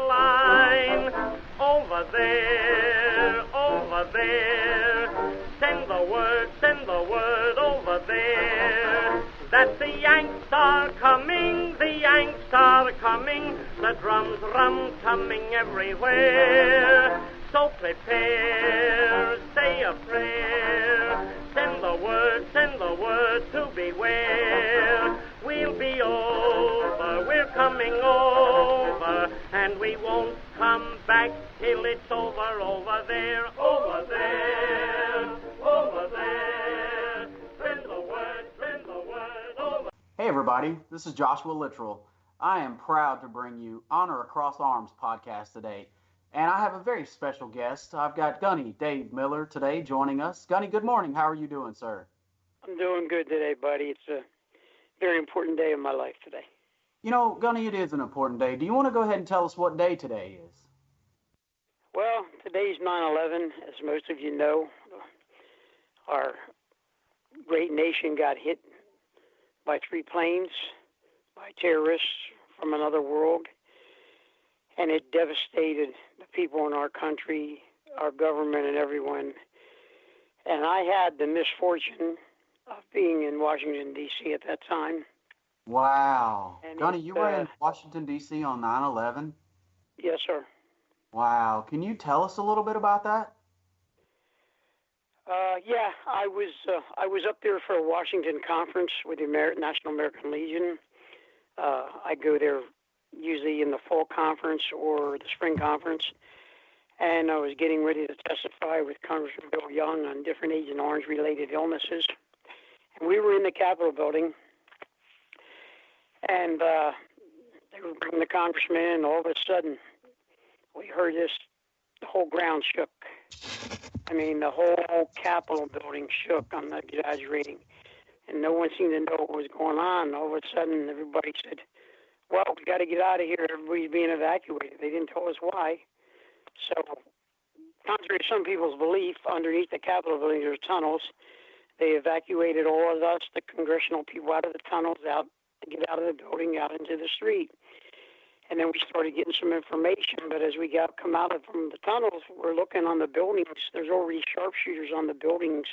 line. Over there, over there. Send the word over there. That the Yanks are coming, the Yanks are coming. The drums rum-tumming everywhere. So prepare, say a prayer. Send the word to beware. We'll be over, we're coming over, and we won't come back till it's over, over there, over there, over there. Send the word over. Hey everybody, this is Joshua Littrell. I am proud to bring you Honor Across Arms podcast today. And I have a very special guest. I've got Gunny Dave Miller today joining us. Gunny, good morning. How are you doing, sir? I'm doing good today, buddy. It's a very important day of my life today. You know, Gunny, it is an important day. Do you want to go ahead and tell us what day today is? Well, today's 9/11, as most of you know. Our great nation got hit by 3 planes, by terrorists from another world, and it devastated the people in our country, our government, and everyone. And I had the misfortune of being in Washington, D.C. at that time. Wow. And Gunny, you were in Washington, D.C. on 9/11? Yes, sir. Wow. Can you tell us a little bit about that? Yeah, I was up there for a Washington conference with the National American Legion. I go there usually in the fall conference or the spring conference, and I was getting ready to testify with Congressman Bill Young on different Agent Orange-related illnesses. And we were in the Capitol building, and they were bringing the congressman in, and all of a sudden, we heard this, the whole ground shook. I mean, the whole Capitol building shook, I'm not exaggerating. And no one seemed to know what was going on. All of a sudden, everybody said, well, we got to get out of here. Everybody's being evacuated. They didn't tell us why. So, contrary to some people's belief, underneath the Capitol building, there's tunnels. They evacuated all of us, the congressional people, out of the tunnels, out to get out of the building, out into the street. And then we started getting some information. But as we come out from the tunnels, we're looking on the buildings. There's already sharpshooters on the buildings,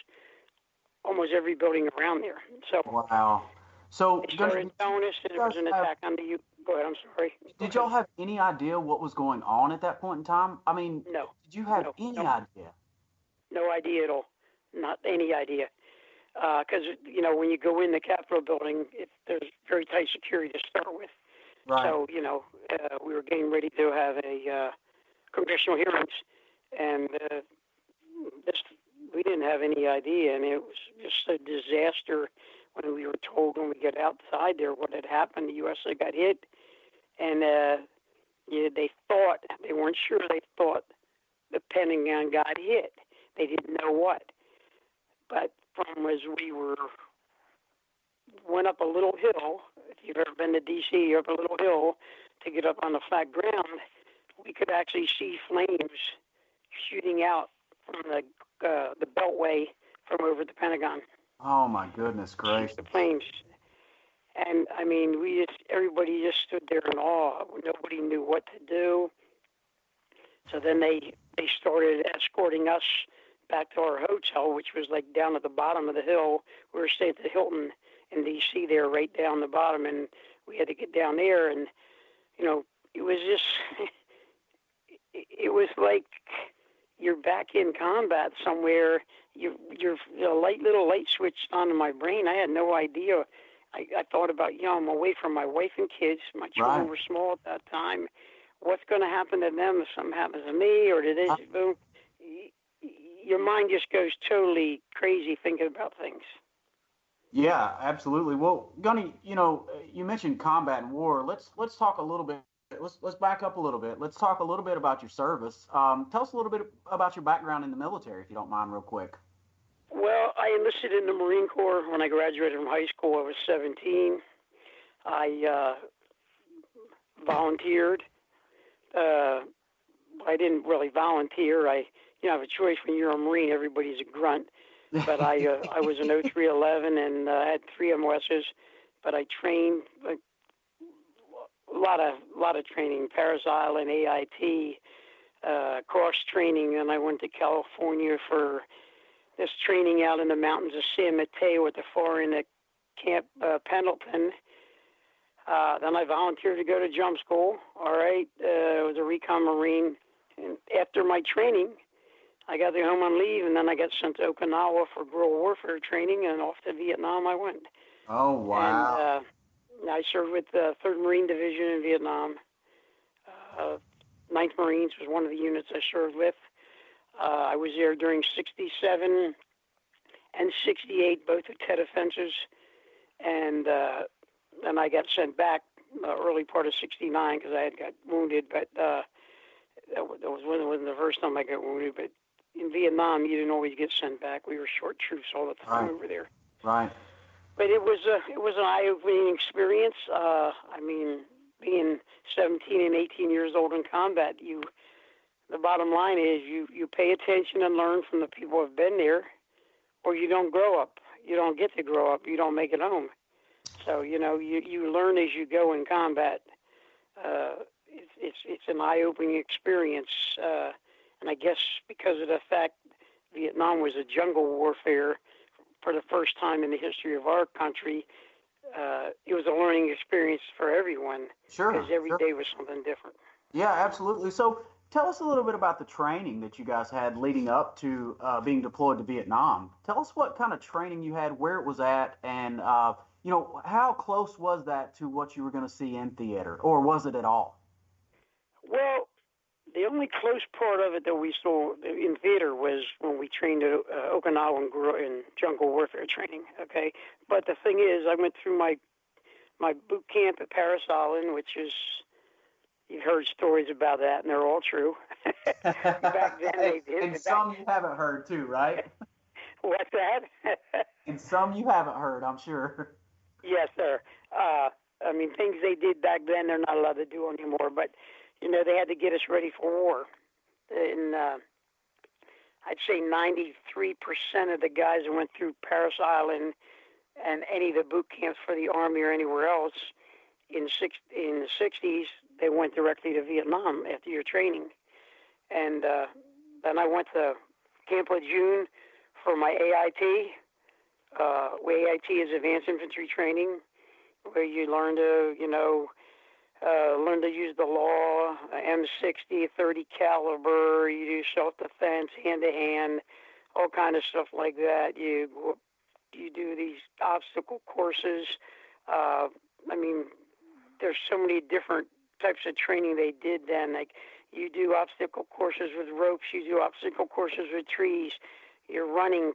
almost every building around there. So, wow. So they started telling us that there was an attack on the U. Go ahead, I'm sorry. Did y'all have any idea what was going on at that point in time? I mean, no. Did you have any idea? No idea at all. Not any idea. Because, you know, when you go in the Capitol building, there's very tight security to start with. Right. So, you know, we were getting ready to have a congressional hearings, and we didn't have any idea, and it was just a disaster when we were told when we got outside there what had happened. The USA got hit, and they weren't sure, they thought the Pentagon got hit. They didn't know what. But as we went up a little hill, if you've ever been to D.C., you're up a little hill to get up on the flat ground, we could actually see flames shooting out from the beltway from over the Pentagon. Oh my goodness gracious! The flames, and I mean, everybody just stood there in awe. Nobody knew what to do. So then they started escorting us back to our hotel, which was like down at the bottom of the hill. We were staying at the Hilton in D.C. there, right down the bottom, and we had to get down there. And you know, it was just, it was like you're back in combat somewhere. Your little light switched on in my brain. I had no idea. I thought about, you know, I'm away from my wife and kids. My children were small at that time. What's going to happen to them if something happens to me, or did this? Boom. Your mind just goes totally crazy thinking about things. Yeah, absolutely. Well, Gunny, you know, you mentioned combat and war. Let's talk a little bit. Let's back up a little bit. Let's talk a little bit about your service. Tell us a little bit about your background in the military, if you don't mind, real quick. Well, I enlisted in the Marine Corps when I graduated from high school. I was 17. I volunteered. I didn't really volunteer. You have a choice when you're a Marine. Everybody's a grunt. But I was an 0311 and had 3 MOSs. But I trained lot of training, Paris Island, AIT, cross training, and I went to California for this training out in the mountains of San Mateo at the foreign Camp Pendleton. Then I volunteered to go to jump school. All right, I was a recon Marine. And after my training, I got to home on leave, and then I got sent to Okinawa for guerrilla warfare training, and off to Vietnam I went. Oh, wow. And I served with the 3rd Marine Division in Vietnam. 9th Marines was one of the units I served with. I was there during 67 and 68, both the Tet offensives, and then I got sent back early part of 69 because I had got wounded, but that wasn't the first time I got wounded. But in Vietnam, you didn't always get sent back. We were short troops all the time over there. Right. But it was an eye-opening experience. I mean, being 17 and 18 years old in combat, the bottom line is you pay attention and learn from the people who have been there, or you don't grow up. You don't get to grow up. You don't make it home. So, you learn as you go in combat. It's an eye-opening experience. And I guess because of the fact Vietnam was a jungle warfare for the first time in the history of our country, it was a learning experience for everyone. Sure. Because every day was something different. Yeah, absolutely. So tell us a little bit about the training that you guys had leading up to being deployed to Vietnam. Tell us what kind of training you had, where it was at, and how close was that to what you were going to see in theater, or was it at all? Well, the only close part of it that we saw in theater was when we trained at Okinawa in jungle warfare training, okay? But the thing is, I went through my boot camp at Paris Island, which is, you've heard stories about that, and they're all true. Back then they did. And some you haven't heard too, right? What's that? And some you haven't heard, I'm sure. Yes, sir. I mean, things they did back then, they're not allowed to do anymore, but they had to get us ready for war. And I'd say 93% of the guys that went through Paris Island and any of the boot camps for the Army or anywhere else in the 60s, they went directly to Vietnam after your training. And then I went to Camp Lejeune for my AIT. AIT is Advanced Infantry Training, where you learn to, learn to use the law, M60, 30 caliber, you do self-defense, hand-to-hand, all kind of stuff like that. You do these obstacle courses. I mean, there's so many different types of training they did then. Like, you do obstacle courses with ropes, you do obstacle courses with trees. You're running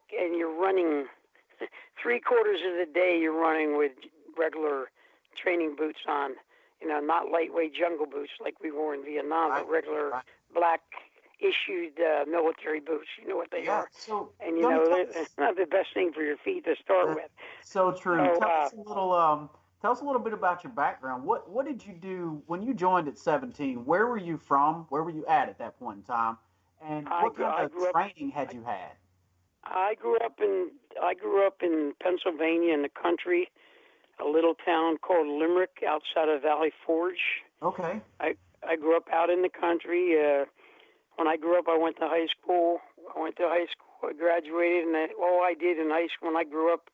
3/4 of the day you're running with regular training boots on. Not lightweight jungle boots like we wore in Vietnam, but regular black issued military boots. You know what they are. So, and it's not the best thing for your feet to start with. So true. Tell us a little bit about your background. What did you do when you joined at 17? Where were you from? Where were you at that point in time? And what kind of training had you had? I grew up in Pennsylvania in the country, a little town called Limerick outside of Valley Forge. Okay. I grew up out in the country. When I grew up, I went to high school. I graduated, and all I did in high school when I grew up,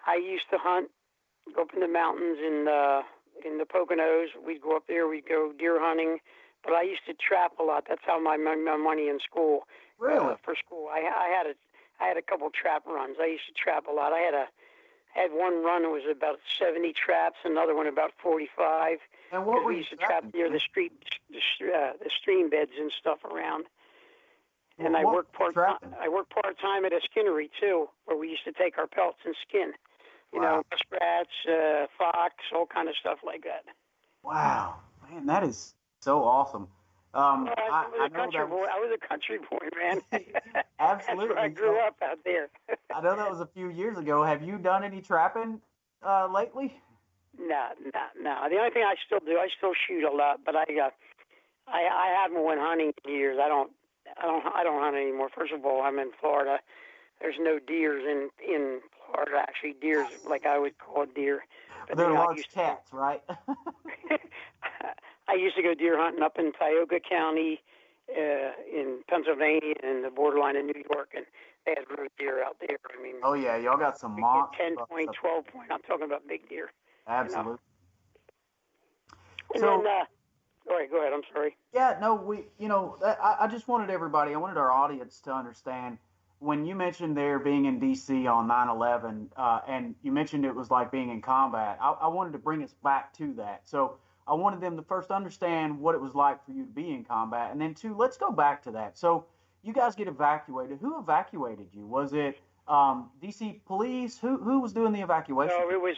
I used to hunt, go up in the mountains in the Poconos. We'd go up there. We'd go deer hunting. But I used to trap a lot. That's how my money in school. Really? For school, I had a couple trap runs. I used to trap a lot. I had one run that was about 70 traps, another one about 45. And what were we used to trap near the stream beds and stuff around. And I worked part-time at a skinnery too, where we used to take our pelts and skin. Muskrats, fox, all kind of stuff like that. Wow, man, that is so awesome. I was a country boy, man. Absolutely. That's where I grew up out there. I know that was a few years ago. Have you done any trapping lately? No. The only thing I still do, I still shoot a lot, but I haven't went hunting in years. I don't hunt anymore. First of all, I'm in Florida. There's no deers in Florida. Actually, deers like I would call deer. But they're large cats, right? I used to go deer hunting up in Tioga County in Pennsylvania and the borderline of New York, and they had road deer out there. I mean, oh yeah, y'all got some monsters. 10 point, 12 point. I'm talking about big deer. Absolutely. And So, then, all right, go ahead. I'm sorry. yeah, no, I just wanted everybody, I wanted our audience to understand when you mentioned there being in D.C. on 9/11, and you mentioned it was like being in combat. I wanted to bring us back to that. So I wanted them to first understand what it was like for you to be in combat, and then two, let's go back to that. So you guys get evacuated. Who evacuated you? Was it D.C. police? Who was doing the evacuation? No, it was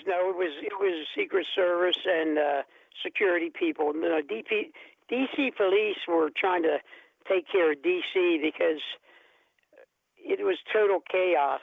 Secret Service and security people. No, D.C. police were trying to take care of D.C. because it was total chaos.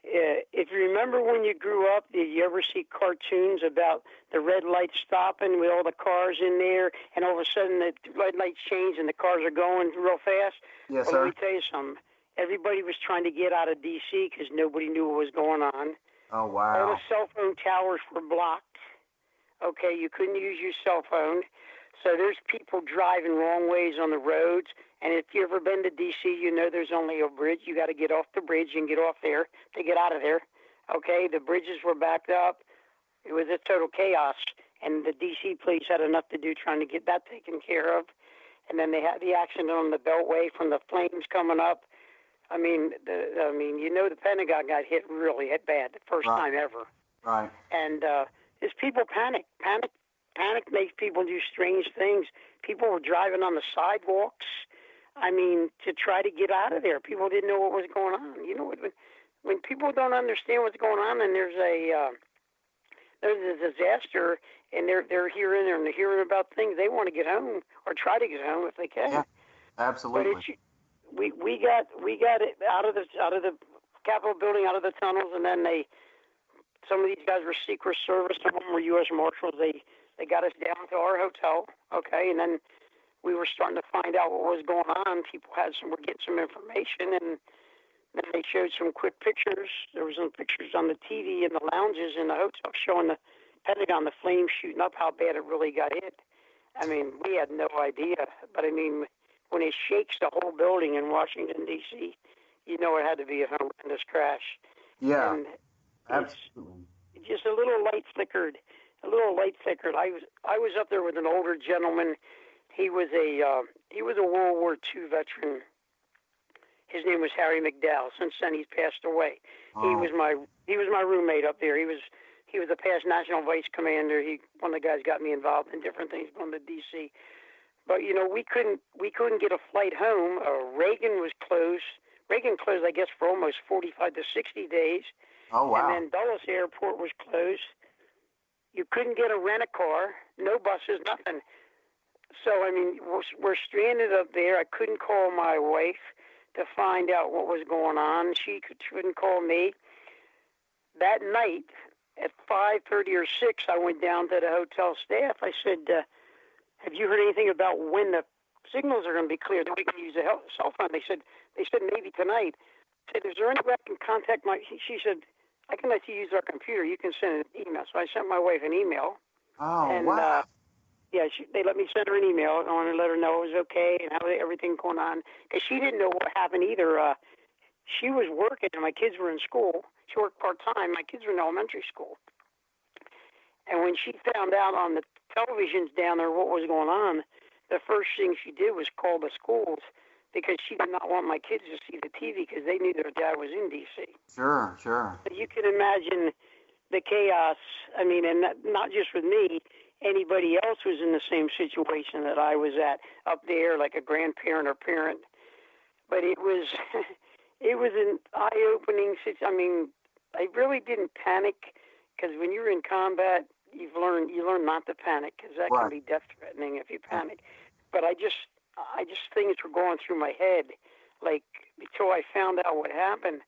If you remember when you grew up, did you ever see cartoons about the red light stopping with all the cars in there, and all of a sudden the red lights change and the cars are going real fast? Yes, well, sir. Let me tell you something. Everybody was trying to get out of D.C. because nobody knew what was going on. Oh, wow. All the cell phone towers were blocked. Okay, you couldn't use your cell phone. So there's people driving wrong ways on the roads. And if you've ever been to D.C., you know there's only a bridge. You got to get off the bridge and get off there to get out of there. Okay, the bridges were backed up. It was a total chaos. And the D.C. police had enough to do trying to get that taken care of. And then they had the accident on the Beltway from the flames coming up. I mean, the Pentagon got hit bad, the first time ever. Right. And it's people panic. Panic makes people do strange things. People were driving on the sidewalks. I mean, to try to get out of there. People didn't know what was going on. You know, when people don't understand what's going on, and there's a disaster, and they're hearing about things, they want to get home or try to get home if they can. Yeah, absolutely. But we got it out of the Capitol building, out of the tunnels, and then some of these guys were Secret Service, some of them were U.S. Marshals. They got us down to our hotel, okay, and then we were starting to find out what was going on. People were getting some information, and then they showed some quick pictures. There was some pictures on the TV in the lounges in the hotel showing the Pentagon, the flames shooting up, how bad it really got hit. I mean, we had no idea, but I mean, when it shakes the whole building in Washington, D.C., you know it had to be a horrendous crash. Yeah, and absolutely. Just a little light flickered. I was up there with an older gentleman. He was a World War II veteran. His name was Harry McDowell. Since then, he's passed away. Oh. He was my roommate up there. He was a past national vice commander. One of the guys got me involved in different things going to D.C. But you know, we couldn't get a flight home. Reagan was closed. Reagan closed, I guess, for almost 45 to 60 days. Oh wow! And then Dulles Airport was closed. You couldn't get a rent-a-car, no buses, nothing. So I mean, we're stranded up there. I couldn't call my wife to find out what was going on. She couldn't call me. That night at 5:30 or 6, I went down to the hotel staff. I said, have you heard anything about when the signals are going to be clear that we can use a cell phone? They said maybe tonight. I said, is there any way I can contact she said, I can let you use our computer. You can send an email. So I sent my wife an email. Oh, and, wow. They let me send her an email. I wanted to let her know it was okay and how everything going on. Because she didn't know what happened either. She was working and my kids were in school. She worked part-time. My kids were in elementary school. And when she found out on the televisions down there what was going on, the first thing she did was call the schools because she did not want my kids to see the TV because they knew their dad was in D.C. Sure. But you can imagine the chaos. I mean, and not just with me. Anybody else was in the same situation that I was at up there, like a grandparent or parent. But it was an eye-opening situation. I mean, I really didn't panic because when you're in combat, you learn not to panic because that can be death-threatening if you panic. But I just things were going through my head, like until I found out what happened.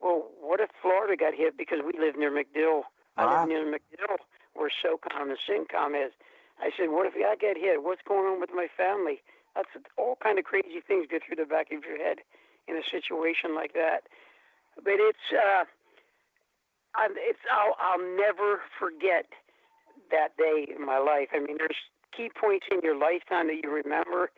Well, what if Florida got hit because we live near MacDill? I live near MacDill, where SOCOM and CENTCOM is. I said, what if I get hit? What's going on with my family? That's all kind of crazy things go through the back of your head in a situation like that. But I'll never forget that day in my life. I mean, there's key points in your lifetime that you remember